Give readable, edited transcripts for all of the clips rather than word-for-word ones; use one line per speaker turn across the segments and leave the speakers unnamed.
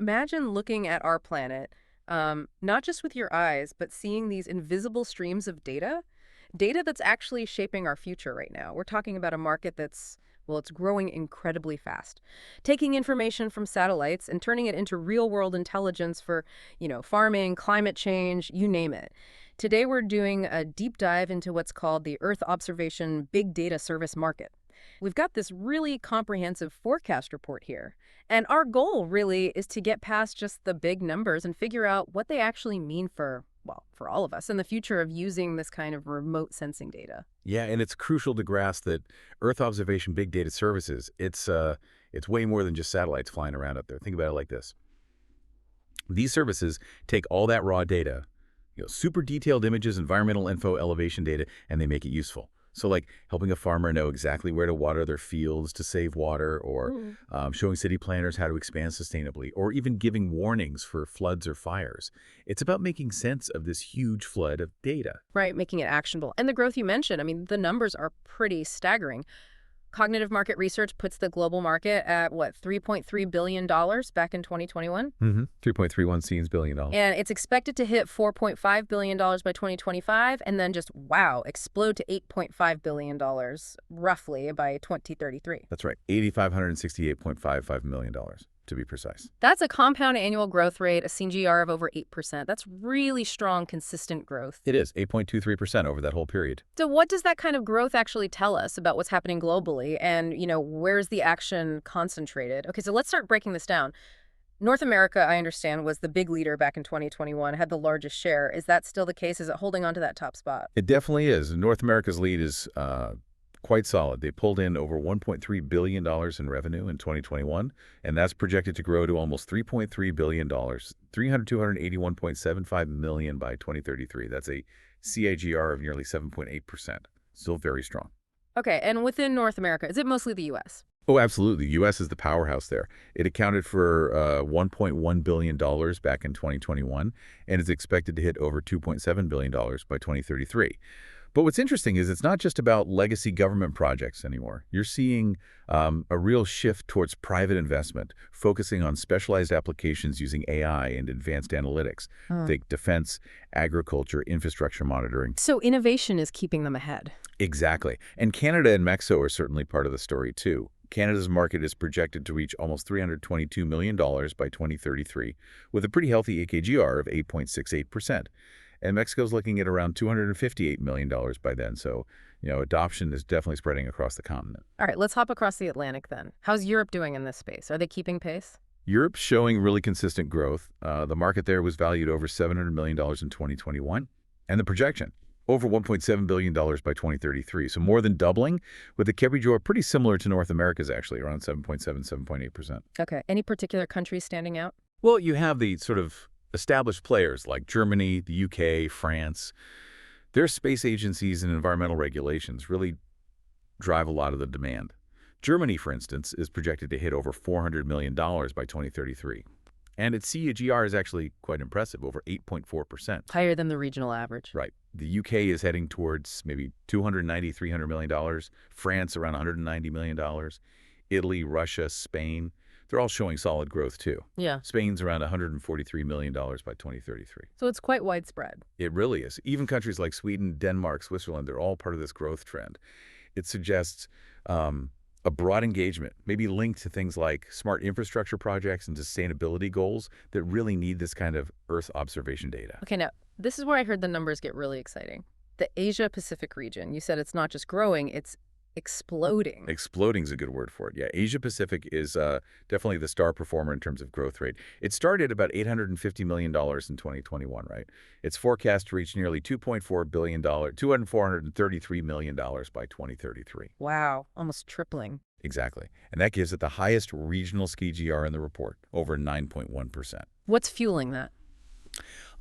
imagine looking at our planet, not just with your eyes, but seeing these invisible streams of data that's actually shaping our future right now. We're talking about a market that's, well, it's growing incredibly fast. Taking information from satellites and turning it into real-world intelligence for, farming, climate change, you name it. Today, we're doing a deep dive into what's called the Earth Observation Big Data Service Market. We've got this really comprehensive forecast report here. And our goal really is to get past just the big numbers and figure out what they actually mean for all of us in the future of using this kind of remote sensing data.
Yeah, and it's crucial to grasp that Earth observation big data services, it's way more than just satellites flying around up there. Think about it like this. These services take all that raw data, super detailed images, environmental info, elevation data, and they make it useful. So like helping a farmer know exactly where to water their fields to save water, or showing city planners how to expand sustainably, or even giving warnings for floods or fires. It's about making sense of this huge flood of data.
Right, making it actionable. And the growth you mentioned, the numbers are pretty staggering. Cognitive Market Research puts the global market at, $3.3 billion back in 2021?
3.31 seems billion dollars.
And it's expected to hit $4.5 billion by 2025, and then just, wow, explode to $8.5 billion, roughly, by 2033.
That's right, $8,568.55 million, to be precise.
That's a compound annual growth rate, a CAGR of over 8%. That's really strong, consistent growth.
It is, 8.23% over that whole period.
So what does that kind of growth actually tell us about what's happening globally, and, where's the action concentrated? Okay, so let's start breaking this down. North America, I understand, was the big leader back in 2021, had the largest share. Is that still the case? Is it holding on to that top spot?
It definitely is. North America's lead is quite solid. They pulled in over $1.3 billion in revenue in 2021, and that's projected to grow to almost $3.3 billion, $281.75 million by 2033. That's a CAGR of nearly 7.8%. Still very strong.
Okay, and within North America, is it mostly the U.S.?
Oh, absolutely. The U.S. is the powerhouse there. It accounted for $1.1 billion back in 2021, and is expected to hit over $2.7 billion by 2033. But what's interesting is it's not just about legacy government projects anymore. You're seeing a real shift towards private investment, focusing on specialized applications using AI and advanced analytics. Think defense, agriculture, infrastructure monitoring.
So innovation is keeping them ahead.
Exactly. And Canada and Mexico are certainly part of the story, too. Canada's market is projected to reach almost $322 million by 2033, with a pretty healthy CAGR of 8.68%. And Mexico's looking at around $258 million by then. So, adoption is definitely spreading across the continent.
All right, let's hop across the Atlantic then. How's Europe doing in this space? Are they keeping pace?
Europe's showing really consistent growth. The market there was valued over $700 million in 2021. And the projection, over $1.7 billion by 2033. So more than doubling, with the CAGR pretty similar to North America's, actually, around 7.7, 7.8%.
Okay. Any particular countries standing out?
Well, you have the sort of established players like Germany, the UK, France. Their space agencies and environmental regulations really drive a lot of the demand. Germany, for instance, is projected to hit over $400 million by 2033. And its CAGR is actually quite impressive, over 8.4%.
Higher than the regional average.
Right. The UK is heading towards maybe $290, $300 million. France, around $190 million. Italy, Russia, Spain. They're all showing solid growth, too.
Yeah.
Spain's around $143 million by 2033.
So it's quite widespread.
It really is. Even countries like Sweden, Denmark, Switzerland, they're all part of this growth trend. It suggests a broad engagement, maybe linked to things like smart infrastructure projects and sustainability goals that really need this kind of Earth observation data.
Okay, now, this is where I heard the numbers get really exciting. The Asia-Pacific region, you said it's not just growing, it's exploding.
Exploding is a good word for it. Yeah, Asia-Pacific is definitely the star performer in terms of growth rate. It started about $850 million in 2021, right? It's forecast to reach nearly $2.4 billion, $433 million by 2033.
Wow, almost tripling.
Exactly. And that gives it the highest regional CAGR in the report, over 9.1%.
What's fueling that?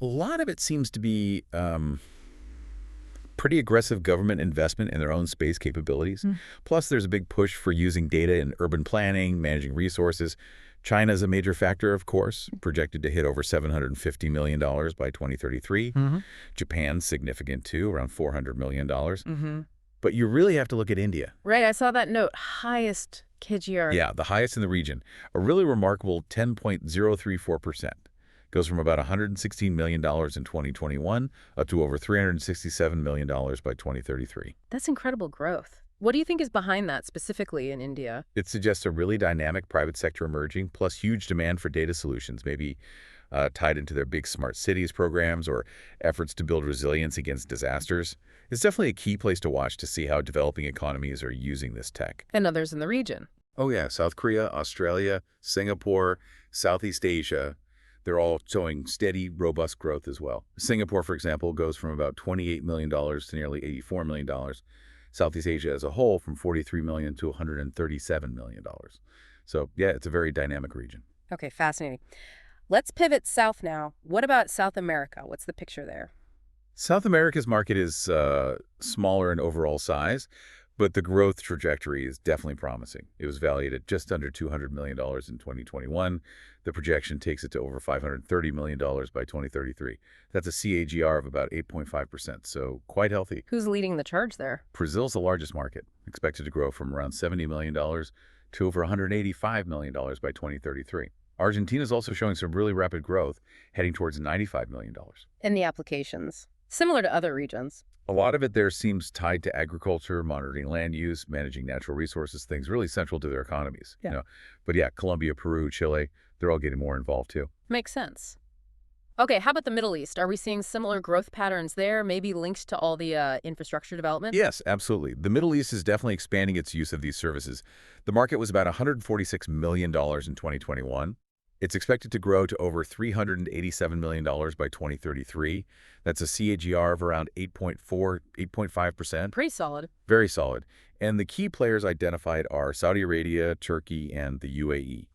A lot of it seems to be pretty aggressive government investment in their own space capabilities. Plus, there's a big push for using data in urban planning, managing resources. China's a major factor, of course, projected to hit over $750 million by 2033. Japan's significant, too, around $400 million. But you really have to look at India.
Right, I saw that note. Highest CAGR.
Yeah, the highest in the region. A really remarkable 10.034%. Goes from about $116 million in 2021 up to over $367 million by 2033.
That's incredible growth. What do you think is behind that specifically in India?
It suggests a really dynamic private sector emerging, plus huge demand for data solutions, maybe tied into their big smart cities programs or efforts to build resilience against disasters. It's definitely a key place to watch to see how developing economies are using this tech.
And others in the region.
Oh yeah, South Korea, Australia, Singapore, Southeast Asia, they're all showing steady, robust growth as well. Singapore, for example, goes from about $28 million to nearly $84 million. Southeast Asia as a whole from $43 million to $137 million. So yeah, it's a very dynamic region.
Okay, fascinating. Let's pivot south now. What about South America? What's the picture there?
South America's market is smaller in overall size, but the growth trajectory is definitely promising. It was valued at just under $200 million in 2021. The projection takes it to over $530 million by 2033. That's a CAGR of about 8.5%, so quite healthy.
Who's leading the charge there?
Brazil's the largest market, expected to grow from around $70 million to over $185 million by 2033. Argentina is also showing some really rapid growth, heading towards $95 million.
In the applications. Similar to other regions.
A lot of it there seems tied to agriculture, monitoring land use, managing natural resources, things really central to their economies.
Yeah.
But yeah, Colombia, Peru, Chile, they're all getting more involved too.
Makes sense. Okay, how about the Middle East? Are we seeing similar growth patterns there, maybe linked to all the infrastructure development?
Yes, absolutely. The Middle East is definitely expanding its use of these services. The market was about $146 million in 2021. It's expected to grow to over $387 million by 2033. That's a CAGR of around 8.5%.
Pretty solid.
Very solid. And the key players identified are Saudi Arabia, Turkey, and the UAE.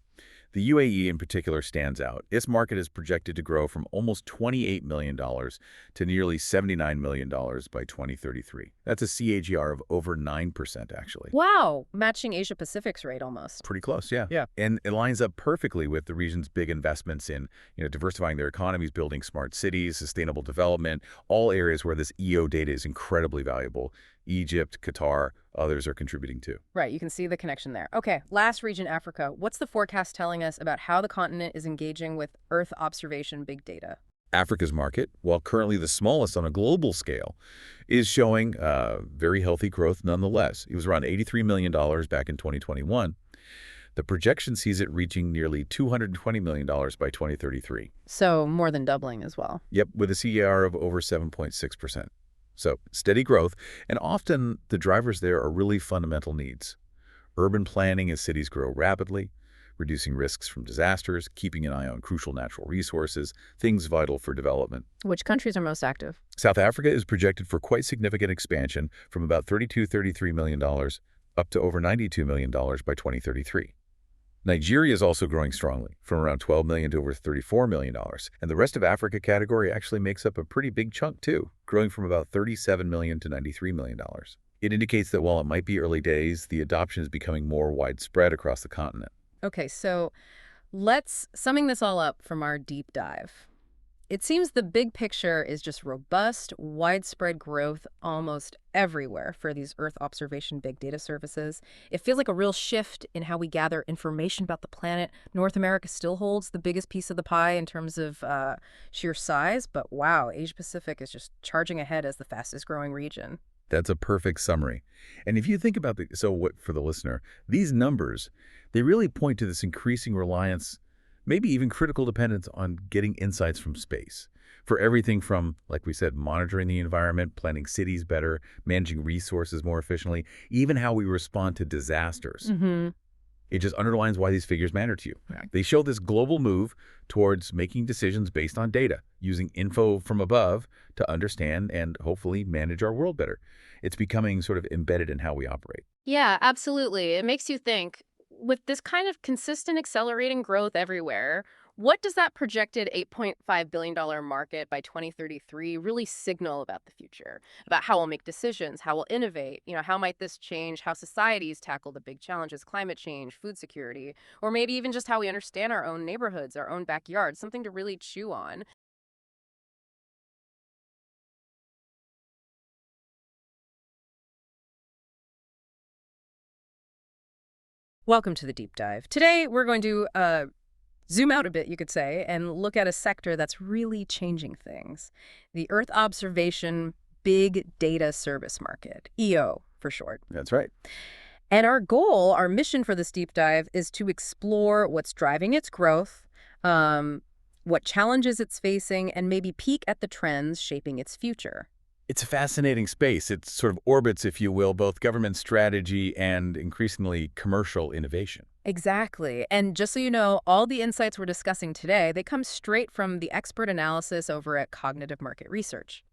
The UAE in particular stands out. Its market is projected to grow from almost $28 million to nearly $79 million by 2033. That's a CAGR of over 9%, actually.
Wow, matching Asia Pacific's rate almost.
Pretty close, yeah. Yeah. And it lines up perfectly with the region's big investments in, diversifying their economies, building smart cities, sustainable development, all areas where this EO data is incredibly valuable. Egypt, Qatar, others are contributing too.
Right, you can see the connection there. Okay, last region, Africa. What's the forecast telling us about how the continent is engaging with Earth observation big data?
Africa's market, while currently the smallest on a global scale, is showing very healthy growth nonetheless. It was around $83 million back in 2021. The projection sees it reaching nearly $220 million by 2033.
So more than doubling as well.
Yep, with a CAR of over 7.6%. So steady growth, and often the drivers there are really fundamental needs. Urban planning as cities grow rapidly, reducing risks from disasters, keeping an eye on crucial natural resources, things vital for development.
Which countries are most active?
South Africa is projected for quite significant expansion from about $33 million up to over $92 million by 2033. Nigeria is also growing strongly, from around $12 million to over $34 million. And the rest of Africa category actually makes up a pretty big chunk too, growing from about $37 million to $93 million. It indicates that while it might be early days, the adoption is becoming more widespread across the continent.
Okay, so let's summing this all up from our deep dive. It seems the big picture is just robust, widespread growth almost everywhere for these Earth observation big data services. It feels like a real shift in how we gather information about the planet. North America still holds the biggest piece of the pie in terms of sheer size, but wow, Asia Pacific is just charging ahead as the fastest growing region.
That's a perfect summary. And if you think about for the listener, these numbers, they really point to this increasing reliance, maybe even critical dependence on getting insights from space. For everything from, like we said, monitoring the environment, planning cities better, managing resources more efficiently, even how we respond to disasters. It just underlines why these figures matter to you. Right. They show this global move towards making decisions based on data, using info from above to understand and hopefully manage our world better. It's becoming sort of embedded in how we operate.
Yeah, absolutely. It makes you think, with this kind of consistent accelerating growth everywhere, what does that projected $8.5 billion market by 2033 really signal about the future? About how we'll make decisions, how we'll innovate? How might this change how societies tackle the big challenges, climate change, food security, or maybe even just how we understand our own neighborhoods, our own backyards, something to really chew on. Welcome to the deep dive. Today, we're going to zoom out a bit, you could say, and look at a sector that's really changing things. The Earth observation big data service market, EO for short.
That's right.
And our goal, our mission for this deep dive is to explore what's driving its growth, what challenges it's facing, and maybe peek at the trends shaping its future.
It's a fascinating space. It sort of orbits, if you will, both government strategy and increasingly commercial innovation.
Exactly. And just so you know, all the insights we're discussing today, they come straight from the expert analysis over at Cognitive Market Research.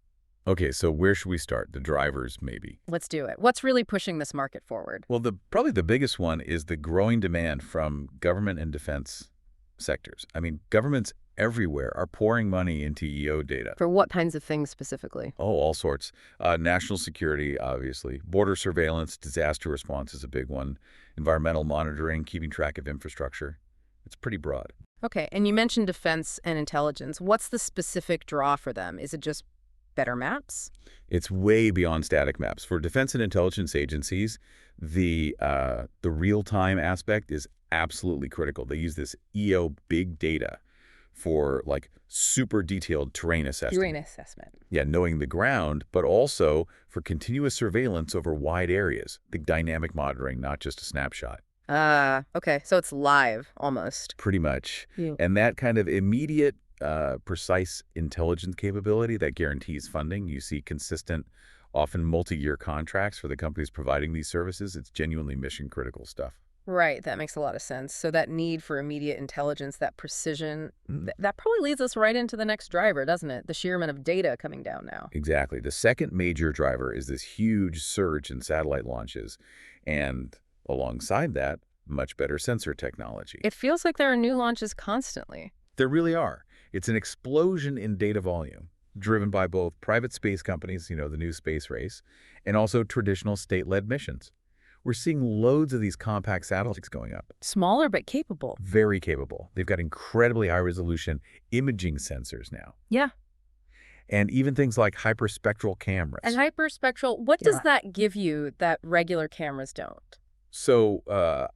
Okay, so where should we start? The drivers, maybe.
Let's do it. What's really pushing this market forward?
Well, probably the biggest one is the growing demand from government and defense sectors. I mean, governments everywhere are pouring money into EO data.
For what kinds of things specifically?
Oh, all sorts. National security, obviously. Border surveillance, disaster response is a big one. Environmental monitoring, keeping track of infrastructure. It's pretty broad.
Okay, and you mentioned defense and intelligence. What's the specific draw for them? Is it just better maps?
It's way beyond static maps. For defense and intelligence agencies, the real-time aspect is absolutely critical. They use this EO big data for like super detailed terrain assessment.
Terrain assessment.
Yeah, knowing the ground, but also for continuous surveillance over wide areas. The dynamic monitoring, not just a snapshot.
Okay, so it's live almost.
Pretty much.
Yeah.
And that kind of immediate, precise intelligence capability that guarantees funding. You see consistent, often multi-year contracts for the companies providing these services. It's genuinely mission-critical stuff.
Right, that makes a lot of sense. So that need for immediate intelligence, that precision, that probably leads us right into the next driver, doesn't it? The sheer amount of data coming down now.
Exactly. The second major driver is this huge surge in satellite launches, and alongside that, much better sensor technology.
It feels like there are new launches constantly.
There really are. It's an explosion in data volume, driven by both private space companies, the new space race, and also traditional state-led missions. We're seeing loads of these compact satellites going up.
Smaller but capable.
Very capable. They've got incredibly high-resolution imaging sensors now.
Yeah.
And even things like hyperspectral cameras.
And hyperspectral, what does that give you that regular cameras don't?
So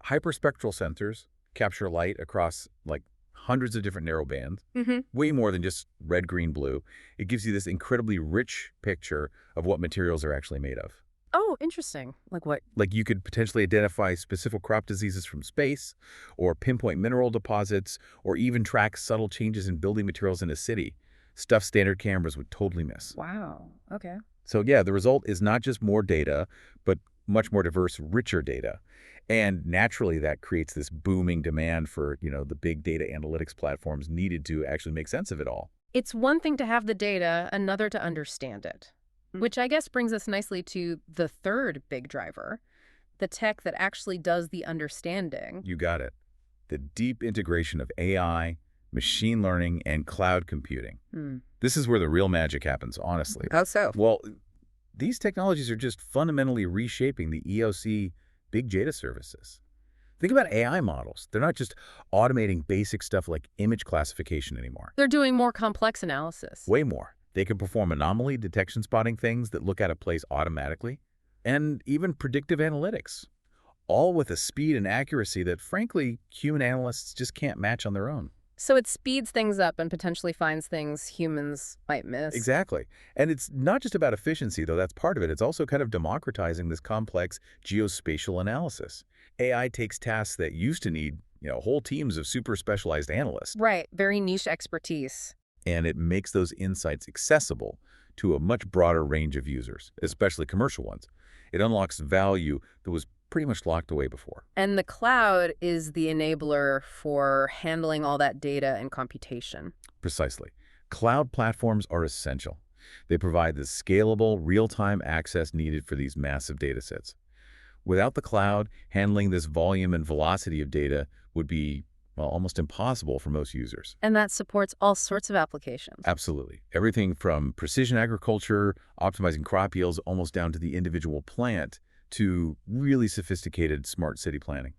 hyperspectral sensors capture light across like hundreds of different narrow bands, way more than just red, green, blue. It gives you this incredibly rich picture of what materials are actually made of.
Oh, interesting. Like what?
Like you could potentially identify specific crop diseases from space, or pinpoint mineral deposits, or even track subtle changes in building materials in a city. Stuff standard cameras would totally miss.
Wow. Okay.
So yeah, the result is not just more data, but much more diverse, richer data. And naturally, that creates this booming demand for, the big data analytics platforms needed to actually make sense of it all.
It's one thing to have the data, another to understand it. Which I guess brings us nicely to the third big driver, the tech that actually does the understanding.
You got it. The deep integration of AI, machine learning, and cloud computing. This is where the real magic happens, honestly.
How so?
Well, these technologies are just fundamentally reshaping the EOC big data services. Think about AI models. They're not just automating basic stuff like image classification anymore.
They're doing more complex analysis.
Way more. They can perform anomaly detection spotting things that look at a place automatically, and even predictive analytics, all with a speed and accuracy that, frankly, human analysts just can't match on their own.
So it speeds things up and potentially finds things humans might miss.
Exactly. And it's not just about efficiency, though that's part of it. It's also kind of democratizing this complex geospatial analysis. AI takes tasks that used to need, whole teams of super specialized analysts.
Right. Very niche expertise.
And it makes those insights accessible to a much broader range of users, especially commercial ones. It unlocks value that was pretty much locked away before.
And the cloud is the enabler for handling all that data and computation.
Precisely. Cloud platforms are essential. They provide the scalable, real-time access needed for these massive data sets. Without the cloud, handling this volume and velocity of data would be almost impossible for most users.
And that supports all sorts of applications.
Absolutely. Everything from precision agriculture, optimizing crop yields, almost down to the individual plant, to really sophisticated smart city planning.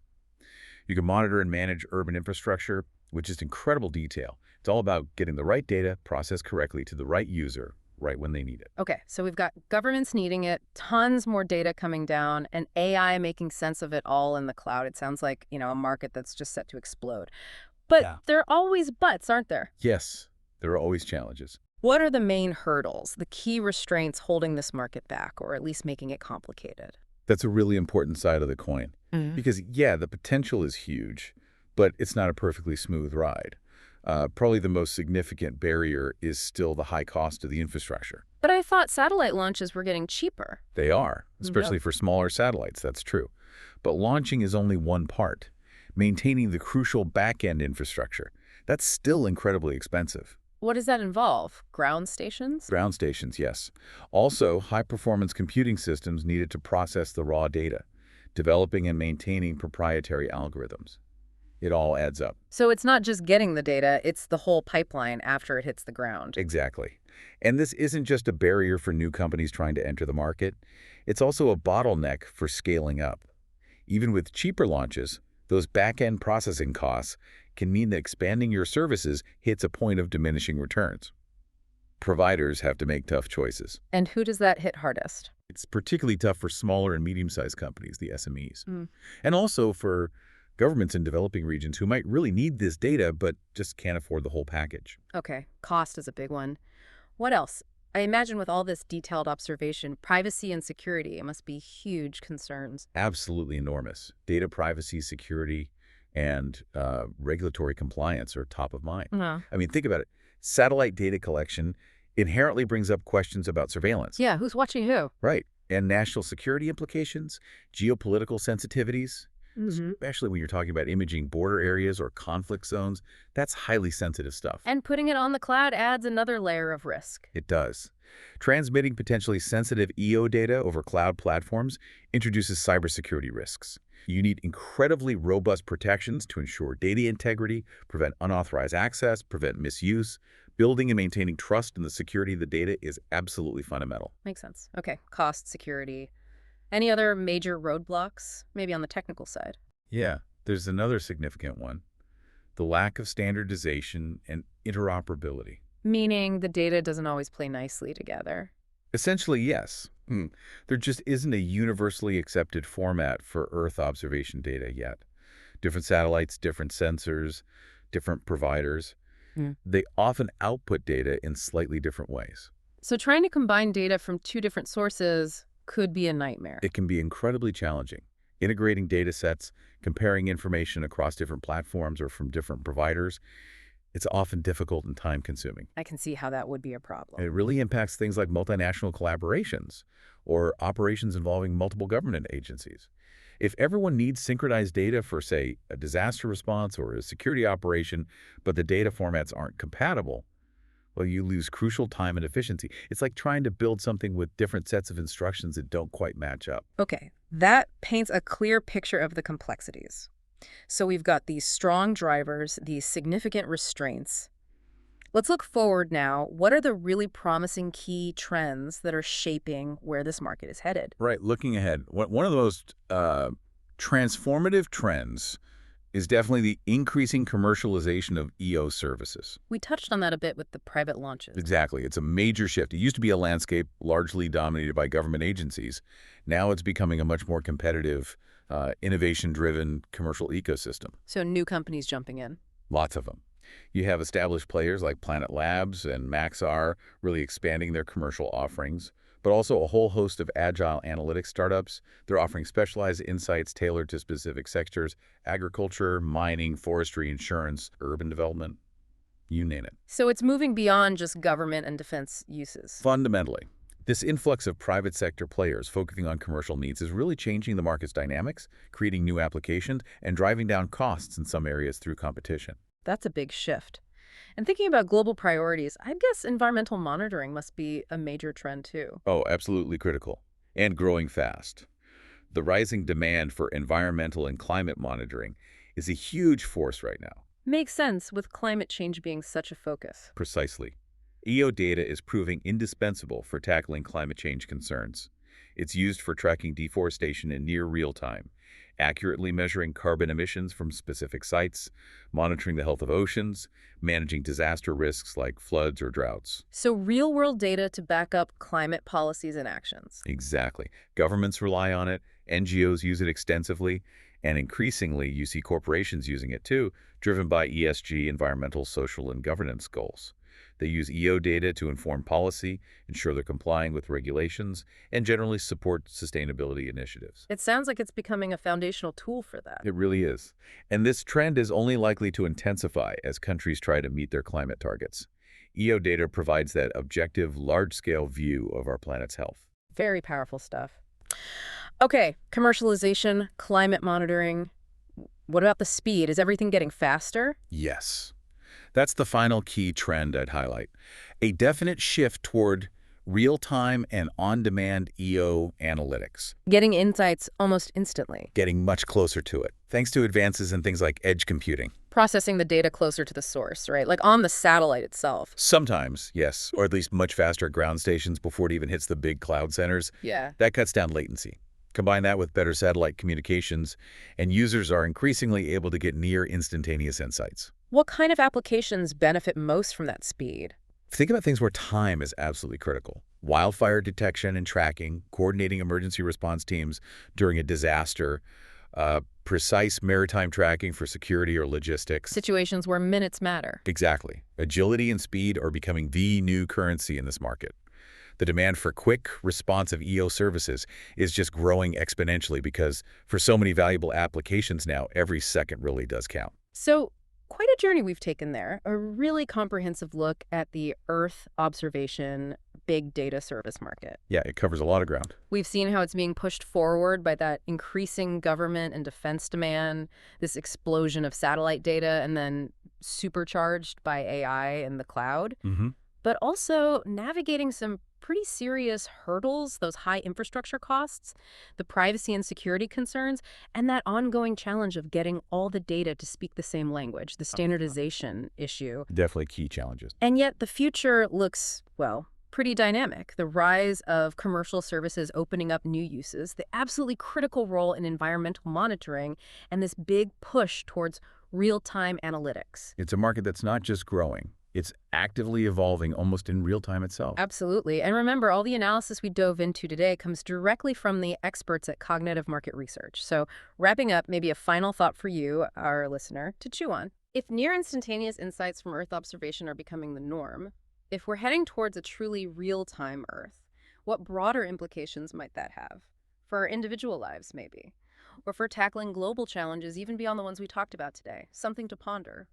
You can monitor and manage urban infrastructure with just incredible detail. It's all about getting the right data processed correctly to the right user, right when they need it.
Okay, so we've got governments needing it, tons more data coming down, and AI making sense of it all in the cloud. It sounds like, a market that's just set to explode. But
Yeah.
there are always buts, aren't there?
Yes, there are always challenges.
What are the main hurdles, the key restraints holding this market back, or at least making it complicated?
That's a really important side of the coin.
Mm.
Because, yeah, the potential is huge, but it's not a perfectly smooth ride. Probably the most significant barrier is still the high cost of the infrastructure.
But I thought satellite launches were getting cheaper.
They are, especially
Yep.
for smaller satellites, that's true. But launching is only one part. Maintaining the crucial back-end infrastructure, that's still incredibly expensive.
What does that involve? Ground stations?
Ground stations, yes. Also, high-performance computing systems needed to process the raw data, developing and maintaining proprietary algorithms. It all adds up.
So it's not just getting the data, it's the whole pipeline after it hits the ground.
Exactly. And this isn't just a barrier for new companies trying to enter the market. It's also a bottleneck for scaling up. Even with cheaper launches, those back-end processing costs can mean that expanding your services hits a point of diminishing returns. Providers have to make tough choices.
And who does that hit hardest?
It's particularly tough for smaller and medium-sized companies, the SMEs.
Mm.
And also for governments in developing regions who might really need this data but just can't afford the whole package.
Okay, cost is a big one. What else? I imagine with all this detailed observation, privacy and security must be huge concerns.
Absolutely enormous. Data privacy, security, and regulatory compliance are top of mind.
Yeah.
I mean, think about it. Satellite data collection inherently brings up questions about surveillance.
Yeah, who's watching who?
Right. And national security implications, geopolitical sensitivities,
Hmm.
especially when you're talking about imaging border areas or conflict zones. That's highly sensitive stuff.
And putting it on the cloud adds another layer of risk.
It does. Transmitting potentially sensitive EO data over cloud platforms introduces cybersecurity risks. You need incredibly robust protections to ensure data integrity, prevent unauthorized access, prevent misuse. Building and maintaining trust in the security of the data is absolutely fundamental.
Makes sense. Okay, cost, security. Any other major roadblocks, maybe on the technical side?
Yeah, there's another significant one. The lack of standardization and interoperability.
Meaning the data doesn't always play nicely together.
Essentially, yes. There just isn't a universally accepted format for Earth observation data yet. Different satellites, different sensors, different providers.
Hmm.
They often output data in slightly different ways.
So trying to combine data from two different sources could be a nightmare.
It can be incredibly challenging. Integrating data sets, comparing information across different platforms or from different providers, it's often difficult and time-consuming.
I can see how that would be a problem.
It really impacts things like multinational collaborations or operations involving multiple government agencies. If everyone needs synchronized data for, say, a disaster response or a security operation, but the data formats aren't compatible, well, you lose crucial time and efficiency. It's like trying to build something with different sets of instructions that don't quite match up.
Okay, that paints a clear picture of the complexities. So we've got these strong drivers, these significant restraints. Let's look forward now. What are the really promising key trends that are shaping where this market is headed?
Right, looking ahead, one of the most transformative trends is definitely the increasing commercialization of EO services.
We touched on that a bit with the private launches.
Exactly. It's a major shift. It used to be a landscape largely dominated by government agencies. Now it's becoming a much more competitive, innovation-driven commercial ecosystem.
So new companies jumping in.
Lots of them. You have established players like Planet Labs and Maxar really expanding their commercial offerings, but also a whole host of agile analytics startups. They're offering specialized insights tailored to specific sectors: agriculture, mining, forestry, insurance, urban development, you name it.
So it's moving beyond just government and defense uses.
Fundamentally, this influx of private sector players focusing on commercial needs is really changing the market's dynamics, creating new applications, and driving down costs in some areas through competition.
That's a big shift. And thinking about global priorities, I guess environmental monitoring must be a major trend too.
Oh, absolutely critical. And growing fast. The rising demand for environmental and climate monitoring is a huge force right now.
Makes sense with climate change being such a focus.
Precisely. EO data is proving indispensable for tackling climate change concerns. It's used for tracking deforestation in near real time, accurately measuring carbon emissions from specific sites, monitoring the health of oceans, managing disaster risks like floods or droughts.
So real-world data to back up climate policies and actions.
Exactly. Governments rely on it, NGOs use it extensively, and increasingly you see corporations using it too, driven by ESG, environmental, social, and governance goals. They use EO data to inform policy, ensure they're complying with regulations, and generally support sustainability initiatives.
It sounds like it's becoming a foundational tool for that.
It really is. And this trend is only likely to intensify as countries try to meet their climate targets. EO data provides that objective, large-scale view of our planet's health.
Very powerful stuff. Okay, commercialization, climate monitoring. What about the speed? Is everything getting faster?
Yes. That's the final key trend I'd highlight. A definite shift toward real-time and on-demand EO analytics,
Getting insights almost instantly.
getting much closer to it, thanks to advances in things like edge computing.
Processing the data closer to the source, right? Like on the satellite itself.
Sometimes, yes, or at least much faster at ground stations before it even hits the big cloud centers.
Yeah.
That cuts down latency. Combine that with better satellite communications, and users are increasingly able to get near instantaneous insights.
What kind of applications benefit most from that speed?
Think about things where time is absolutely critical. Wildfire detection and tracking, coordinating emergency response teams during a disaster, precise maritime tracking for security or logistics.
Situations where minutes matter.
Exactly. Agility and speed are becoming the new currency in this market. The demand for quick, responsive EO services is just growing exponentially because for so many valuable applications now, every second really does count.
So, quite a journey we've taken there. A really comprehensive look at the Earth observation big data service market.
Yeah, it covers a lot of ground.
We've seen how it's being pushed forward by that increasing government and defense demand, this explosion of satellite data, and then supercharged by AI and the cloud,
Mm-hmm.
but also navigating some pretty serious hurdles, those high infrastructure costs, the privacy and security concerns, and that ongoing challenge of getting all the data to speak the same language, the standardization issue.
Definitely key challenges.
And yet the future looks, well, pretty dynamic. The rise of commercial services opening up new uses, the absolutely critical role in environmental monitoring, and this big push towards real-time analytics.
It's a market that's not just growing. It's actively evolving almost in real time itself.
Absolutely. And remember, all the analysis we dove into today comes directly from the experts at Cognitive Market Research. So wrapping up, maybe a final thought for you, our listener, to chew on. If near instantaneous insights from Earth observation are becoming the norm, if we're heading towards a truly real-time Earth, what broader implications might that have? For our individual lives, maybe. Or for tackling global challenges even beyond the ones we talked about today. Something to ponder.